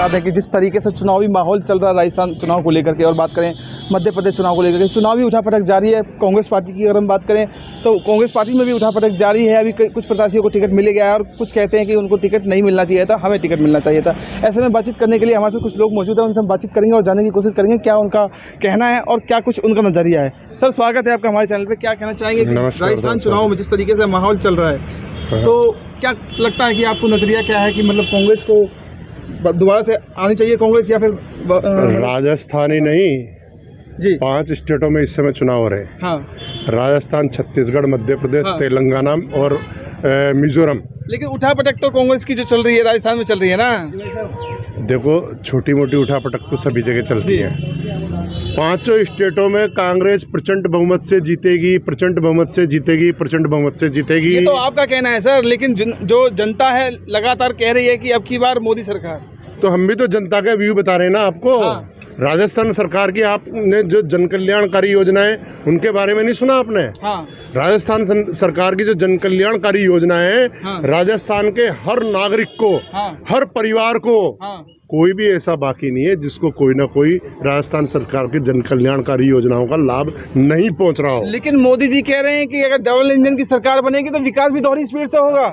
बता दें कि जिस तरीके से चुनावी माहौल चल रहा है राजस्थान चुनाव को लेकर के, और बात करें मध्य प्रदेश चुनाव को लेकर के, चुनावी उठापटक जारी है। कांग्रेस पार्टी की अगर हम बात करें तो कांग्रेस पार्टी में भी उठापटक जारी है। अभी कुछ प्रत्याशियों को टिकट मिल गया है और कुछ कहते हैं कि उनको टिकट नहीं मिलना चाहिए था, हमें टिकट मिलना चाहिए था। ऐसे में बातचीत करने के लिए हमारे साथ कुछ लोग मौजूद हैं, उनसे हम बातचीत करेंगे और जानने की कोशिश करेंगे क्या उनका कहना है और क्या कुछ उनका नज़रिया है। सर, स्वागत है आपका हमारे चैनल पे। क्या कहना चाहेंगे राजस्थान चुनाव में जिस तरीके से माहौल चल रहा है, तो क्या लगता है कि आपको नजरिया क्या है कि मतलब कांग्रेस को दोबारा से आनी चाहिए कांग्रेस, या फिर राजस्थान ही नहीं जी 5 स्टेटों में इस समय चुनाव हो रहे हैं। हाँ, राजस्थान, छत्तीसगढ़, मध्य प्रदेश, हाँ। तेलंगाना और मिजोरम। लेकिन उठापटक तो कांग्रेस की जो चल रही है राजस्थान में चल रही है ना। देखो, छोटी मोटी उठापटक तो सभी जगह चलती है। 5 स्टेटों में कांग्रेस प्रचंड बहुमत से जीतेगी, प्रचंड बहुमत से जीतेगी, प्रचंड बहुमत से जीतेगी। ये तो आपका कहना है सर, लेकिन जो जनता है लगातार कह रही है कि अब की बार मोदी सरकार। तो हम भी तो जनता का व्यू बता रहे हैं ना आपको। हाँ। राजस्थान सरकार की आपने जो जन कल्याणकारी योजनाएं, उनके बारे में नहीं सुना आपने? हाँ। राजस्थान सरकार की जो जन कल्याणकारी योजनाएं हैं, हाँ। राजस्थान के हर नागरिक को, हाँ। हर परिवार को, हाँ। कोई भी ऐसा बाकी नहीं है जिसको कोई ना कोई राजस्थान सरकार की जन कल्याणकारी योजनाओं का लाभ नहीं पहुंच रहा हो। लेकिन मोदी जी कह रहे हैं कि अगर डबल इंजन की सरकार बनेगी तो विकास भी दोहरी स्पीड से होगा।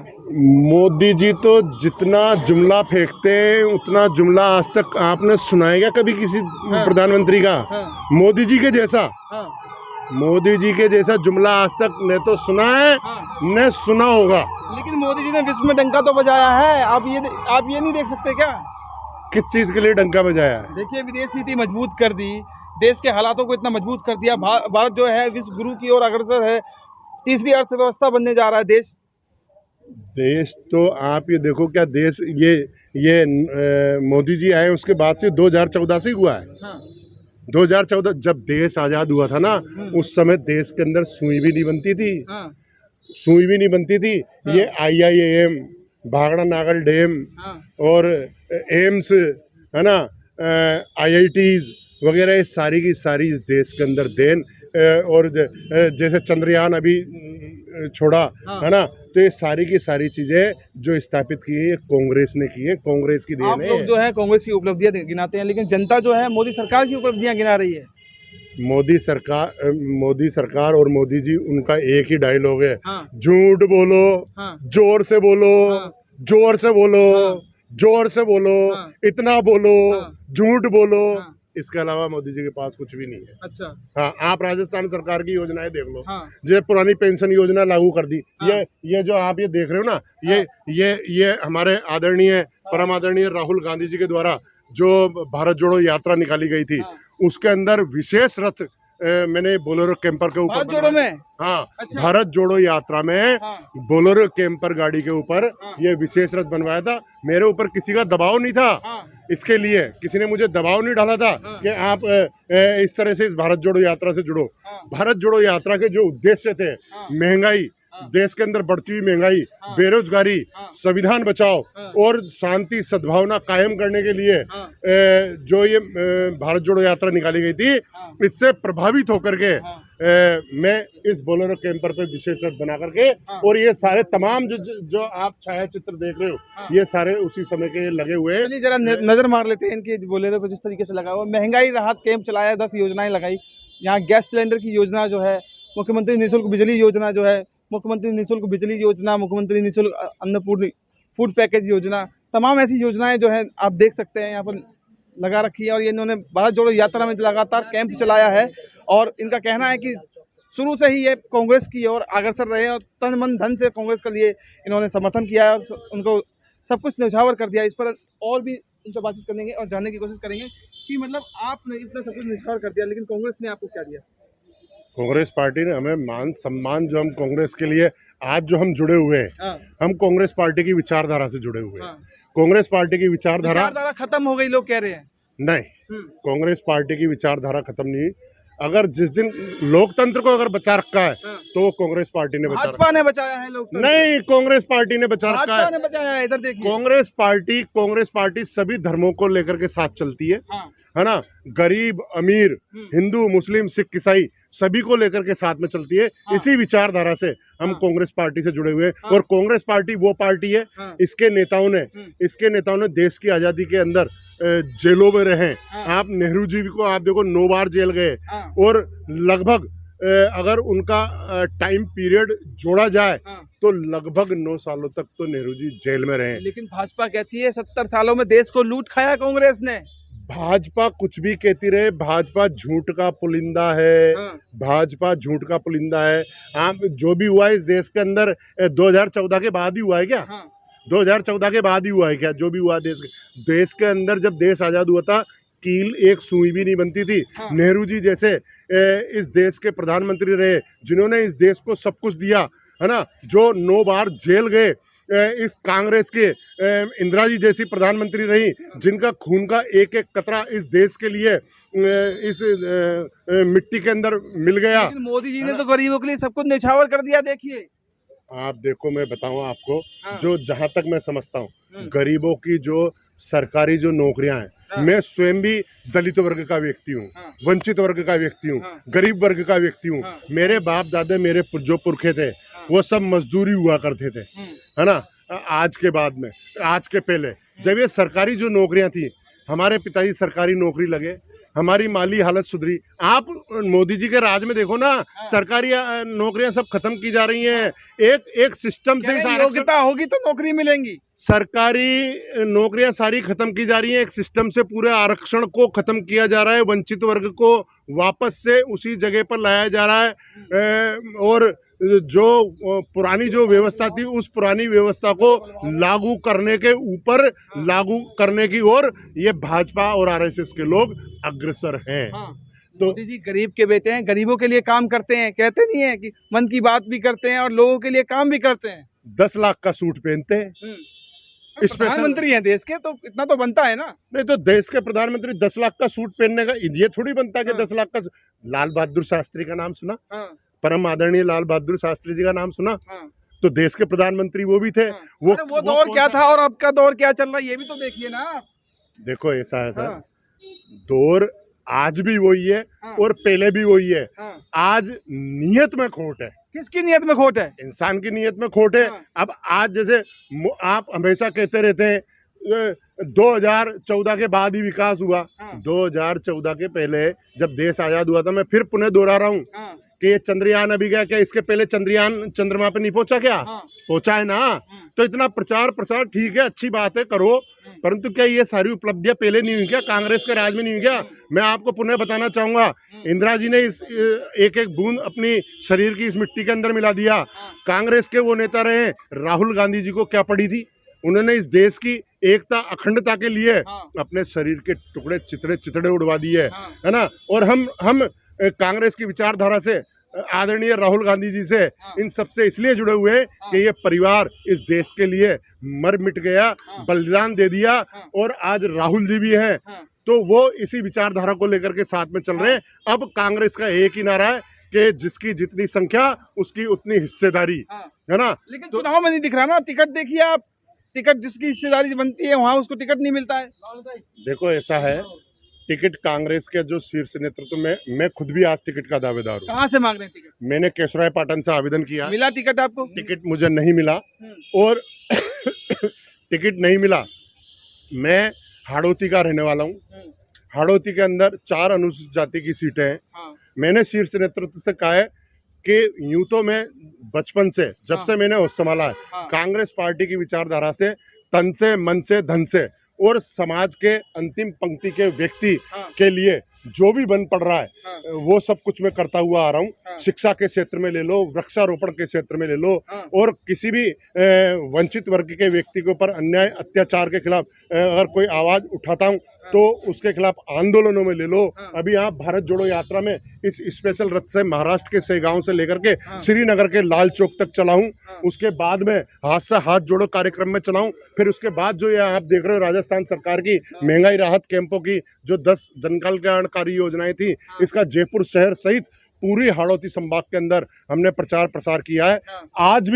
मोदी जी तो जितना जुमला फेंकते हैं उतना जुमला आज तक आपने सुनाएगा कभी किसी प्रधानमंत्री का? मोदी जी के जैसा, मोदी जी के जैसा जुमला आज तक न तो सुना है न सुना होगा। लेकिन मोदी जी ने विश्व में डंका तो बजाया है, आप ये नहीं देख सकते क्या? किस चीज के लिए डंका बजाया है? देखिए, विदेश नीति मजबूत कर दी, देश के हालातों को इतना मजबूत कर दिया। भारत जो है विश्व गुरु की ओर अग्रसर है, तीसरी अर्थव्यवस्था बनने जा रहा है देश। तो आप ये देखो, क्या देश ये मोदी जी आए उसके बाद से 2014 से हुआ है। हाँ। 2014 जब देश आजाद हुआ था ना, उस समय देश के अंदर सुई भी नहीं बनती थी। हाँ। सुई भी नहीं बनती थी। हाँ। ये IIM, भागड़ा नागल डैम, हाँ। और एम्स, है ना, IITs वगैरह, ये सारी की सारी इस देश के अंदर देन, और जैसे चंद्रयान अभी छोड़ा, हाँ। है ना, तो ये सारी की सारी चीजें जो स्थापित की है कांग्रेस ने की है, कांग्रेस की देन है। आप लोग जो है कांग्रेस की उपलब्धियां गिनाते हैं, लेकिन जनता जो है मोदी सरकार की उपलब्धियां गिना रही है। मोदी सरकार और मोदी जी, उनका एक ही डायलॉग है। हाँ। झूठ बोलो, हाँ। जोर से बोलो, हाँ। जोर से बोलो, हाँ। जोर से बोलो, हाँ। इतना बोलो, हाँ। झूठ बोलो। हाँ। इसके अलावा मोदी जी के पास कुछ भी नहीं है। अच्छा। हाँ, आप राजस्थान सरकार की योजनाएं देख लो। हाँ। जो पुरानी पेंशन योजना लागू कर दी। हाँ। ये जो आप ये देख रहे हो ना, ये हमारे आदरणीय, परम आदरणीय राहुल गांधी जी के द्वारा जो भारत जोड़ो यात्रा निकाली गई थी, उसके अंदर विशेष रथ मैंने बोलेरो कैंपर के ऊपर, भारत जोड़ो में, हाँ, अच्छा। भारत जोड़ो यात्रा में हाँ। बोलेरो कैंपर गाड़ी के ऊपर हाँ। ये विशेष रथ बनवाया था। मेरे ऊपर किसी का दबाव नहीं था। हाँ। इसके लिए किसी ने मुझे दबाव नहीं डाला था। हाँ। कि आप इस तरह से इस भारत जोड़ो यात्रा से जुड़ो। हाँ। भारत जोड़ो यात्रा के जो उद्देश्य थे, हाँ। महंगाई, देश के अंदर बढ़ती हुई महंगाई, बेरोजगारी, संविधान बचाओ और शांति सद्भावना कायम करने के लिए जो ये भारत जोड़ो यात्रा निकाली गई थी, इससे प्रभावित होकर के मैं इस बोलेरो कैंपर पे विशेष रथ बना करके, और ये सारे तमाम जो आप छायाचित्र देख रहे हो, ये सारे उसी समय के लगे हुए हैं। जरा नजर मार लेते हैं इनके बोलेरो को, जिस तरीके से लगा हुआ। महंगाई राहत कैंप चलाया, 10 योजनाएं लगाई। यहाँ गैस सिलेंडर की योजना जो है, मुख्यमंत्री निःशुल्क बिजली योजना जो है, मुख्यमंत्री निःशुल्क बिजली योजना, मुख्यमंत्री निःशुल्क अन्नपूर्ण फूड पैकेज योजना, तमाम ऐसी योजनाएं जो है आप देख सकते हैं यहाँ पर लगा रखी है। और ये इन्होंने भारत जोड़ो यात्रा में लगातार कैंप चलाया है, और इनका कहना है कि शुरू से ही ये कांग्रेस की ओर अग्रसर रहे और तन मन धन से कांग्रेस के लिए इन्होंने समर्थन किया है और उनको सब कुछ न्यौछावर कर दिया। इस पर और भी उनसे बातचीत करेंगे और जानने की कोशिश करेंगे कि मतलब आपने इतना सब कुछ न्यौछावर कर दिया, लेकिन कांग्रेस ने आपको क्या दिया? कांग्रेस पार्टी ने हमें मान सम्मान, जो हम कांग्रेस के लिए आज जो हम जुड़े हुए हैं, हाँ। हम कांग्रेस पार्टी की विचारधारा से जुड़े हुए हैं। हाँ। कांग्रेस पार्टी की विचारधारा खत्म हो गई, लोग कह रहे हैं। नहीं, कांग्रेस पार्टी की विचारधारा खत्म नहीं। अगर जिस दिन लोकतंत्र को अगर बचा रखा है, तो वो कांग्रेस पार्टी ने बचा भाजपा ने बचाया है लोकतंत्र। नहीं, कांग्रेस पार्टी ने बचा रखा है। बचाया है, इधर देखिए। कांग्रेस पार्टी सभी धर्मों को लेकर के साथ चलती है। हाँ। है ना, गरीब अमीर, हिंदू मुस्लिम सिख ईसाई सभी को लेकर के साथ में चलती है। हाँ। इसी विचारधारा से हम कांग्रेस पार्टी से जुड़े हुए हैं। हाँ। और कांग्रेस पार्टी वो पार्टी है, इसके नेताओं ने देश की आजादी के अंदर जेलों में रहे। हाँ। आप नेहरू जी को आप देखो 9 बार जेल गए हाँ। और लगभग अगर उनका टाइम पीरियड जोड़ा जाए हाँ। तो लगभग 9 सालों तक तो नेहरू जी जेल में रहे। लेकिन भाजपा कहती है 70 सालों में देश को लूट खाया कांग्रेस ने। भाजपा कुछ भी कहती रहे, भाजपा झूठ का पुलिंदा है। हाँ। भाजपा झूठ का पुलिंदा है। आप जो भी हुआ इस देश के अंदर 2014 के बाद ही हुआ है क्या? हाँ। 2014 के बाद ही हुआ है क्या? जो भी हुआ देश के अंदर जब देश आजाद हुआ था कील एक सुई भी नहीं बनती थी। हाँ। नेहरू जी जैसे इस देश के प्रधानमंत्री रहे जिन्होंने इस देश को सब कुछ दिया, है ना, जो 9 बार जेल गए। इस कांग्रेस के इंदिरा जी जैसी प्रधानमंत्री रही जिनका खून का एक एक कतरा इस देश के लिए इस मिट्टी के अंदर मिल गया। लेकिन मोदी जी ने तो गरीबों के लिए सब कुछ न्यौछावर कर दिया। देखिए आप देखो, मैं बताऊं आपको, हाँ। जो जहां तक मैं समझता हूं गरीबों की जो सरकारी जो नौकरियां हैं, मैं स्वयं भी दलित वर्ग का व्यक्ति हूँ, वंचित वर्ग का व्यक्ति हूँ, गरीब वर्ग का व्यक्ति हूँ। मेरे बाप दादे मेरे जो पुरखे थे वो सब मजदूरी हुआ करते थे, है ना। आज के बाद में, आज के पहले जब ये सरकारी जो नौकरियां थी, हमारे पिताजी सरकारी नौकरी लगे, हमारी माली हालत सुधरी। आप मोदी जी के राज में देखो ना, सरकारी नौकरियां सब खत्म की जा रही हैं। एक सिस्टम से योग्यता होगी तो नौकरी मिलेंगी। सरकारी नौकरियां सारी खत्म की जा रही हैं। एक सिस्टम से पूरे आरक्षण को खत्म किया जा रहा है। वंचित वर्ग को वापस से उसी जगह पर लाया जा रहा है और जो पुरानी जो व्यवस्था थी उस पुरानी व्यवस्था को लागू करने के ऊपर लागू करने की ओर ये भाजपा और आरएसएस के लोग अग्रसर हैं। तो मोदी जी गरीब के बेटे हैं, गरीबों के लिए काम करते हैं। कहते नहीं है कि मन की बात भी करते हैं और लोगों के लिए काम भी करते हैं। 10 लाख का सूट पहनते हैं। प्रधानमंत्री हैं देश के, तो इतना तो बनता है ना। नहीं तो देश के प्रधानमंत्री 10 लाख का सूट पहनने का ये थोड़ी बनता है कि 10 लाख का। लाल बहादुर शास्त्री का नाम सुना? परम आदरणीय लाल बहादुर शास्त्री जी का नाम सुना? तो देश के प्रधानमंत्री वो भी थे। वो दौर क्या था और अब का दौर क्या चल रहा है, ये भी तो देखिए ना। देखो ऐसा है सर, दौर आज भी वही है और पहले भी वही है। आज नियत में खोट है। किसकी नियत में खोट है? इंसान की नियत में खोट है। अब आज जैसे आप हमेशा कहते रहते हैं 2014 के बाद ही विकास हुआ। 2014 के पहले जब देश आजाद हुआ था, मैं फिर पुनः दोहरा रहा हूँ कि ये चंद्रयान अभी गया, क्या इसके पहले चंद्रयान चंद्रमा पे नहीं पहुंचा क्या? पहुंचा है ना। तो इतना प्रचार प्रसार ठीक है, अच्छी बात है, करो, परंतु क्या ये सारी उपलब्धियां पहले नहीं हुई क्या? कांग्रेस के राज में नहीं हुई क्या? मैं आपको पुनः बताना चाहूंगा, इंदिरा जी ने इस एक एक बूंद अपनी शरीर की इस मिट्टी के अंदर मिला दिया। कांग्रेस के वो नेता रहे, राहुल गांधी जी को क्या पड़ी थी? उन्होंने इस देश की एकता अखंडता के लिए अपने शरीर के टुकड़े चितड़े उड़वा दिए, है ना। और हम कांग्रेस की विचारधारा से, आदरणीय राहुल गांधी जी से, इन सबसे इसलिए जुड़े हुए कि ये परिवार इस देश के लिए मर मिट गया, बलिदान दे दिया और आज राहुल जी भी हैं, तो वो इसी विचारधारा को लेकर के साथ में चल रहे हैं। अब कांग्रेस का एक ही नारा है कि जिसकी जितनी संख्या उसकी उतनी हिस्सेदारी, है ना। लेकिन तो चुनाव में नहीं दिख रहा ना। टिकट देखिए आप, टिकट जिसकी हिस्सेदारी बनती है वहां उसको टिकट नहीं मिलता है। देखो ऐसा है, टिकट कांग्रेस के जो शीर्ष नेतृत्व में, मैं खुद भी आज टिकट का दावेदार हूँ। कहाँ से मांग रहे हैं टिकट? मैंने केशवराय पाटन से आवेदन किया। मिला टिकट आपको? टिकट मुझे नहीं मिला और टिकट नहीं मिला। मैं हाड़ौती का रहने वाला हूँ। हाड़ौती के अंदर 4 अनुसूचित जाति की सीटें हैं। मैंने शीर्ष नेतृत्व से कहा है कि यूं तो मैं बचपन से, जब से मैंने होश संभाला है, कांग्रेस पार्टी की विचारधारा से, तन से, मन से, धन से और समाज के अंतिम पंक्ति के व्यक्ति के लिए जो भी बन पड़ रहा है वो सब कुछ मैं करता हुआ आ रहा हूँ। शिक्षा के क्षेत्र में ले लो, वृक्षारोपण के क्षेत्र में ले लो, और किसी भी वंचित वर्ग के व्यक्ति के ऊपर अन्याय अत्याचार के खिलाफ अगर कोई आवाज उठाता हूँ तो उसके खिलाफ आंदोलनों में ले लो। अभी आप भारत जोड़ो यात्रा में इस स्पेशल रथ से महाराष्ट्र के सेगांव से लेकर के श्रीनगर के लाल चौक तक चलाऊं, उसके बाद में हाथ से हाथ जोड़ो कार्यक्रम में चलाऊं, फिर उसके बाद जो ये आप देख रहे हो राजस्थान सरकार की महंगाई राहत कैंपों की जो 10 जनकल्याणकारी योजनाएं थी, इसका जयपुर शहर सहित पूरी हाड़ौती संभाग के अंदर हमने प्रचार प्रसार किया है। आज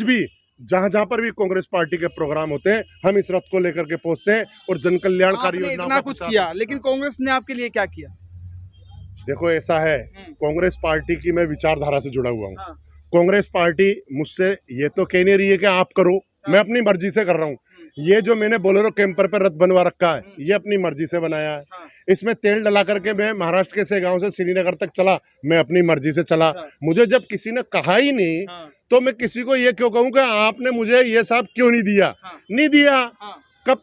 भी जहां पर भी कांग्रेस पार्टी के प्रोग्राम होते हैं, हम इस रथ को लेकर के पहुंचते हैं और जन कल्याणकारी योजनाओं इतना कुछ किया, लेकिन कांग्रेस ने आपके लिए क्या किया? देखो ऐसा है, कांग्रेस पार्टी की मैं विचारधारा से जुड़ा हुआ हूँ। कांग्रेस पार्टी मुझसे ये तो कह नहीं रही है कि आप करो, मैं अपनी मर्जी से कर रहा हूँ, ये जो मैंने बोलेरो कैंपर पर रथ बनवा रखा है, ये अपनी मर्जी से बनाया है। हाँ। इसमें तेल डला करके मैं महाराष्ट्र के से गांव से श्रीनगर तक चला, मैं अपनी मर्जी से चला। अच्छा। मुझे जब किसी ने कहा ही नहीं, हाँ। तो मैं किसी को ये क्यों कहूँ कि आपने मुझे ये सब क्यों नहीं दिया। हाँ। नहीं दिया। हाँ। कब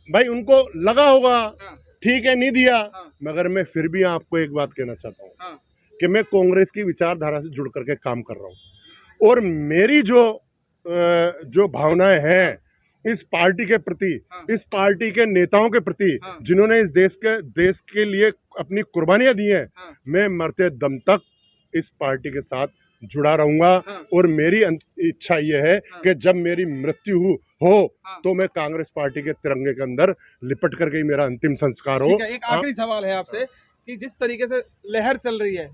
भाई उनको लगा होगा, हाँ। ठीक है नहीं दिया। हाँ। मगर मैं फिर भी आपको एक बात कहना चाहता हूँ हाँ। कि मैं कांग्रेस की विचारधारा से जुड़ करके काम कर रहा हूँ, और मेरी जो भावनाएं हैं इस पार्टी के प्रति, हाँ। इस पार्टी के नेताओं के प्रति, हाँ। जिन्होंने इस देश के लिए अपनी कुर्बानियां दी हैं, हाँ। मैं मरते दम तक इस पार्टी के साथ जुड़ा रहूंगा। हाँ। और मेरी इच्छा यह है हाँ। कि जब मेरी मृत्यु हो हाँ। तो मैं कांग्रेस पार्टी के तिरंगे के अंदर लिपट करके ही मेरा अंतिम संस्कार हो। ठीक है, एक आखिरी सवाल है आपसे कि जिस तरीके से लहर चल रही है,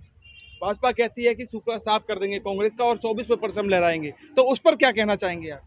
भाजपा कहती है कि सूखा साफ कर देंगे कांग्रेस का और 24 पे परचम लहराएंगे, तो उस पर क्या कहना चाहेंगे आप?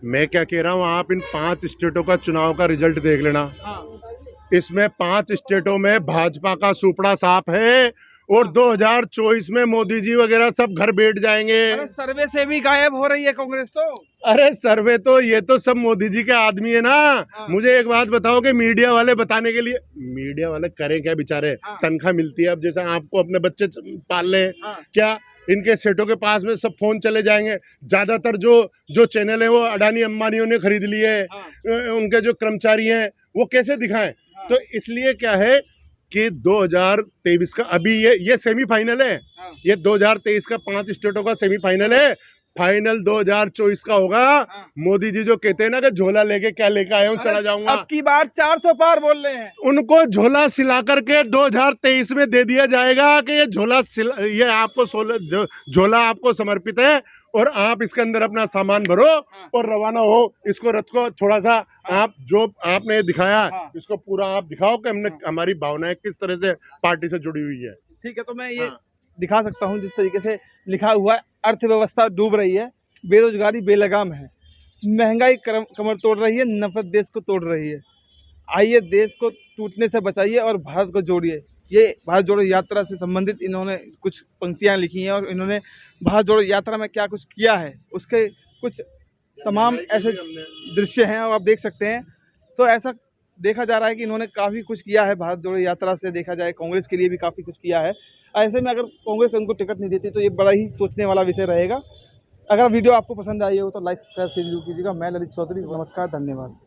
मैं क्या कह रहा हूँ, आप इन 5 स्टेटों का चुनाव का रिजल्ट देख लेना। हाँ। इसमें 5 स्टेटों में भाजपा का सुपड़ा साफ है, और 2024 में मोदी जी वगैरह सब घर बैठ जाएंगे। अरे सर्वे से भी गायब हो रही है कांग्रेस तो। अरे सर्वे तो ये तो सब मोदी जी के आदमी है ना। हाँ। मुझे एक बात बताओ कि मीडिया वाले बताने के लिए, मीडिया वाले करें क्या बेचारे? हाँ। तनख्वाह मिलती है, अब जैसे आपको अपने बच्चे पाल ले, हाँ। क्या इनके सेठों के पास में सब फोन चले जाएंगे? ज्यादातर जो चैनल है वो अडानी अंबानियों ने खरीद लिए। हाँ। उनके जो कर्मचारी हैं वो कैसे दिखाएं? हाँ। तो इसलिए क्या है कि 2023 का अभी ये सेमीफाइनल है। हाँ। ये 2023 का 5 स्टेटों का सेमीफाइनल है। फाइनल 2024 का होगा। हाँ। मोदी जी जो कहते हैं ना कि झोला लेके क्या लेके आया हूँ, चला जाऊंगा, अब की बार 400 पार बोल रहे हैं। उनको झोला सिला करके 2023 में दे दिया जाएगा कि ये ये आपको झोला आपको समर्पित है, और आप इसके अंदर अपना सामान भरो। हाँ। और रवाना हो। इसको रथ को थोड़ा सा आप जो आपने दिखाया, हाँ। इसको पूरा आप दिखाओ कि हमने हाँ। हमारी भावनाएं किस तरह से पार्टी से जुड़ी हुई है। ठीक है, तो मैं ये हाँ। दिखा सकता हूँ जिस तरीके से लिखा हुआ है, अर्थव्यवस्था डूब रही है, बेरोजगारी बेलगाम है, महंगाई कमर तोड़ रही है, नफरत देश को तोड़ रही है। आइए देश को टूटने से बचाइए और भारत को जोड़िए। ये भारत जोड़ो यात्रा से संबंधित इन्होंने कुछ पंक्तियां लिखी हैं, और इन्होंने भारत जोड़ो यात्रा में क्या कुछ किया है उसके कुछ तमाम ऐसे दृश्य हैं और आप देख सकते हैं। तो ऐसा देखा जा रहा है कि इन्होंने काफ़ी कुछ किया है भारत जोड़ो यात्रा से, देखा जाए कांग्रेस के लिए भी काफ़ी कुछ किया है। ऐसे में अगर कांग्रेस उनको टिकट नहीं देती तो ये बड़ा ही सोचने वाला विषय रहेगा। अगर वीडियो आपको पसंद आई हो तो लाइक सब्सक्राइब शेयर जरूर कीजिएगा। मैं ललित चौधरी, नमस्कार, धन्यवाद।